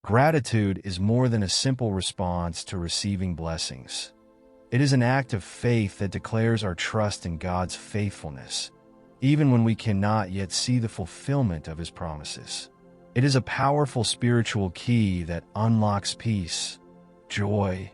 Gratitude is more than a simple response to receiving blessings. It is an act of faith that declares our trust in God's faithfulness, even when we cannot yet see the fulfillment of His promises. It is a powerful spiritual key that unlocks peace, joy,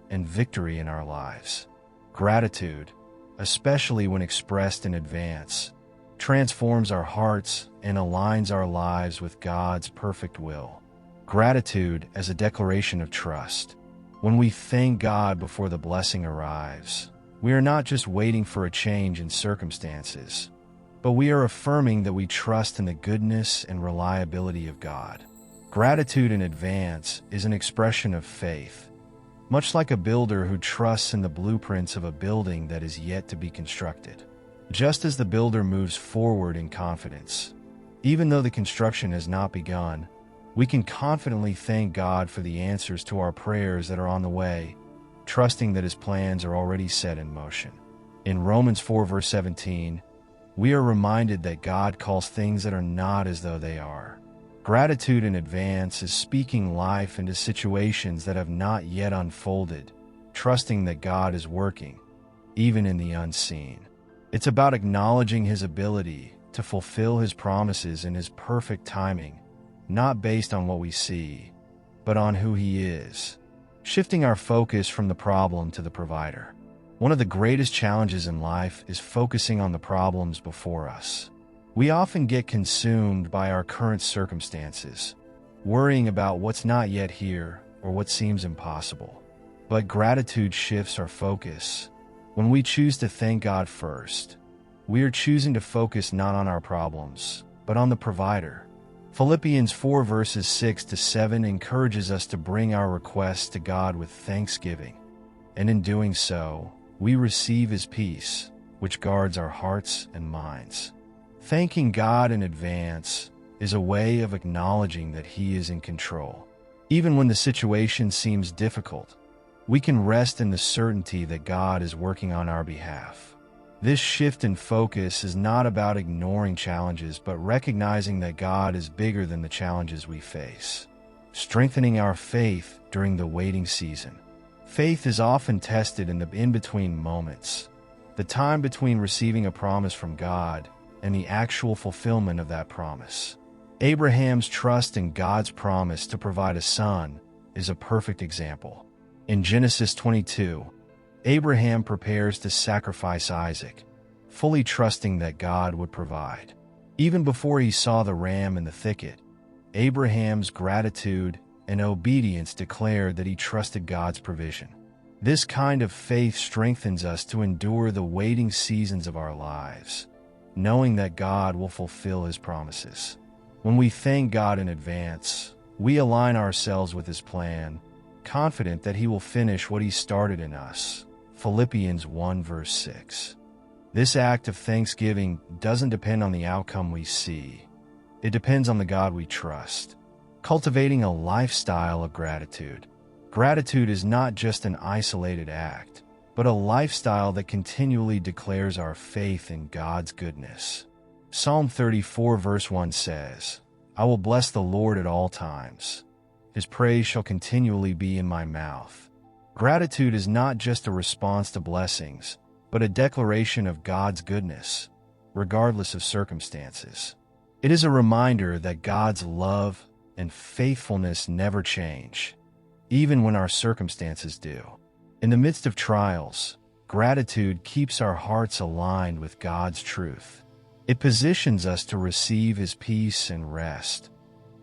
and victory in our lives. Gratitude, especially when expressed in advance, transforms our hearts and aligns our lives with God's perfect will. Gratitude as a declaration of trust. When we thank God before the blessing arrives, we are not just waiting for a change in circumstances, but we are affirming that we trust in the goodness and reliability of God. Gratitude in advance is an expression of faith, much like a builder who trusts in the blueprints of a building that is yet to be constructed. Just as the builder moves forward in confidence, even though the construction has not begun, we can confidently thank God for the answers to our prayers that are on the way, trusting that His plans are already set in motion. In Romans 4 verse 17, we are reminded that God calls things that are not as though they are. Gratitude in advance is speaking life into situations that have not yet unfolded, trusting that God is working, even in the unseen. It's about acknowledging His ability to fulfill His promises in His perfect timing, not based on what we see, but on who He is, shifting our focus from the problem to the provider. One of the greatest challenges in life is focusing on the problems before us. We often get consumed by our current circumstances, worrying about what's not yet here or what seems impossible. But gratitude shifts our focus. When we choose to thank God first, we are choosing to focus not on our problems, but on the provider. Philippians 4 verses 6 to 7 encourages us to bring our requests to God with thanksgiving, and in doing so, we receive His peace, which guards our hearts and minds. Thanking God in advance is a way of acknowledging that He is in control. Even when the situation seems difficult, we can rest in the certainty that God is working on our behalf. This shift in focus is not about ignoring challenges, but recognizing that God is bigger than the challenges we face, strengthening our faith during the waiting season. Faith is often tested in the in-between moments, the time between receiving a promise from God and the actual fulfillment of that promise. Abraham's trust in God's promise to provide a son is a perfect example. In Genesis 22, Abraham prepares to sacrifice Isaac, fully trusting that God would provide. Even before he saw the ram in the thicket, Abraham's gratitude and obedience declared that he trusted God's provision. This kind of faith strengthens us to endure the waiting seasons of our lives, knowing that God will fulfill His promises. When we thank God in advance, we align ourselves with His plan, confident that He will finish what He started in us. Philippians 1 verse 6. This act of thanksgiving doesn't depend on the outcome we see. It depends on the God we trust. Cultivating a lifestyle of gratitude. Gratitude is not just an isolated act, but a lifestyle that continually declares our faith in God's goodness. Psalm 34 verse 1 says, "I will bless the Lord at all times. His praise shall continually be in my mouth." Gratitude is not just a response to blessings, but a declaration of God's goodness, regardless of circumstances. It is a reminder that God's love and faithfulness never change, even when our circumstances do. In the midst of trials, gratitude keeps our hearts aligned with God's truth. It positions us to receive His peace and rest,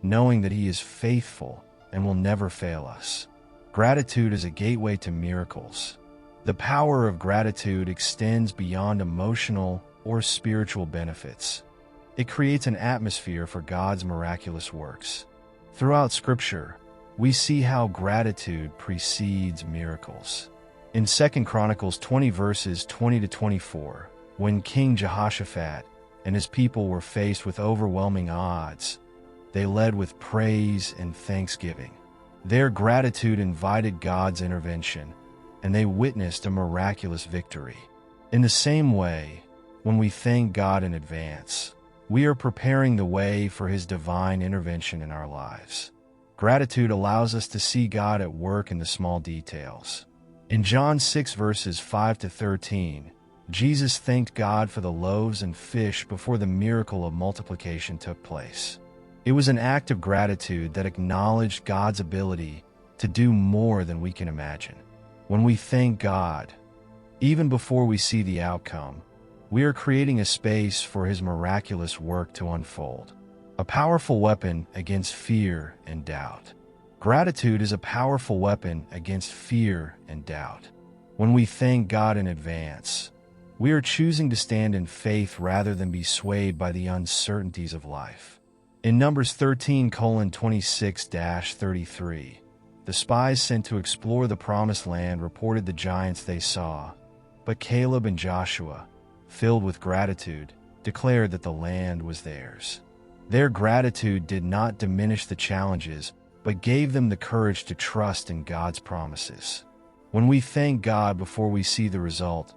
knowing that He is faithful and will never fail us. Gratitude is a gateway to miracles. The power of gratitude extends beyond emotional or spiritual benefits. It creates an atmosphere for God's miraculous works. Throughout Scripture, we see how gratitude precedes miracles. In 2 Chronicles 20 verses 20 to 24, when King Jehoshaphat and his people were faced with overwhelming odds, they led with praise and thanksgiving. Their gratitude invited God's intervention, and they witnessed a miraculous victory. In the same way, when we thank God in advance, we are preparing the way for His divine intervention in our lives. Gratitude allows us to see God at work in the small details. In John 6 verses 5 to 13, Jesus thanked God for the loaves and fish before the miracle of multiplication took place. It was an act of gratitude that acknowledged God's ability to do more than we can imagine. When we thank God, even before we see the outcome, we are creating a space for His miraculous work to unfold. A powerful weapon against fear and doubt. Gratitude is a powerful weapon against fear and doubt. When we thank God in advance, we are choosing to stand in faith rather than be swayed by the uncertainties of life. In Numbers 13:26-33, the spies sent to explore the Promised Land reported the giants they saw, but Caleb and Joshua, filled with gratitude, declared that the land was theirs. Their gratitude did not diminish the challenges, but gave them the courage to trust in God's promises. When we thank God before we see the result,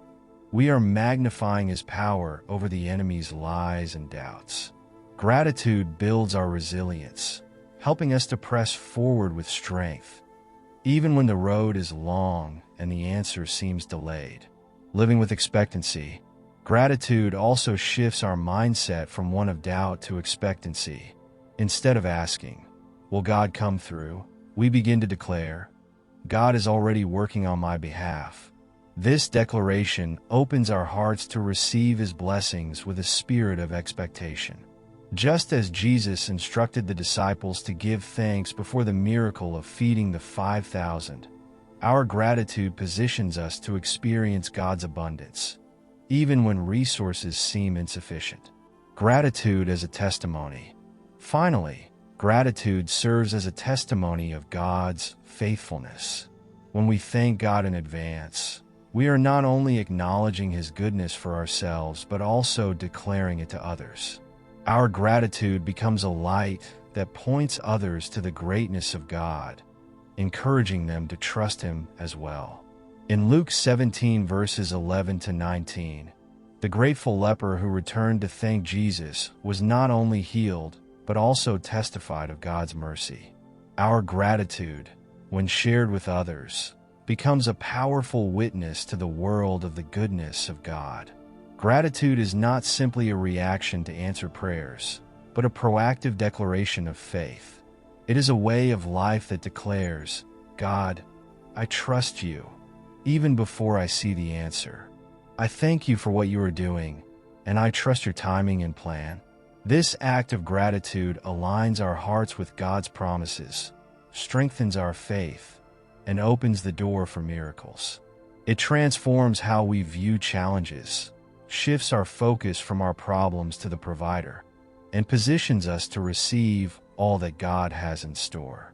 we are magnifying His power over the enemy's lies and doubts. Gratitude builds our resilience, helping us to press forward with strength, even when the road is long and the answer seems delayed. Living with expectancy, gratitude also shifts our mindset from one of doubt to expectancy. Instead of asking, "Will God come through?" we begin to declare, "God is already working on my behalf." This declaration opens our hearts to receive His blessings with a spirit of expectation. Just as Jesus instructed the disciples to give thanks before the miracle of feeding the 5,000, our gratitude positions us to experience God's abundance, even when resources seem insufficient. Gratitude as a testimony. Finally, gratitude serves as a testimony of God's faithfulness. When we thank God in advance, we are not only acknowledging His goodness for ourselves, but also declaring it to others. Our gratitude becomes a light that points others to the greatness of God, encouraging them to trust Him as well. In Luke 17 verses 11 to 19, the grateful leper who returned to thank Jesus was not only healed, but also testified of God's mercy. Our gratitude, when shared with others, becomes a powerful witness to the world of the goodness of God. Gratitude is not simply a reaction to answered prayers, but a proactive declaration of faith. It is a way of life that declares, "God, I trust you, even before I see the answer. I thank you for what you are doing, and I trust your timing and plan." This act of gratitude aligns our hearts with God's promises, strengthens our faith, and opens the door for miracles. It transforms how we view challenges, shifts our focus from our problems to the provider, and positions us to receive all that God has in store.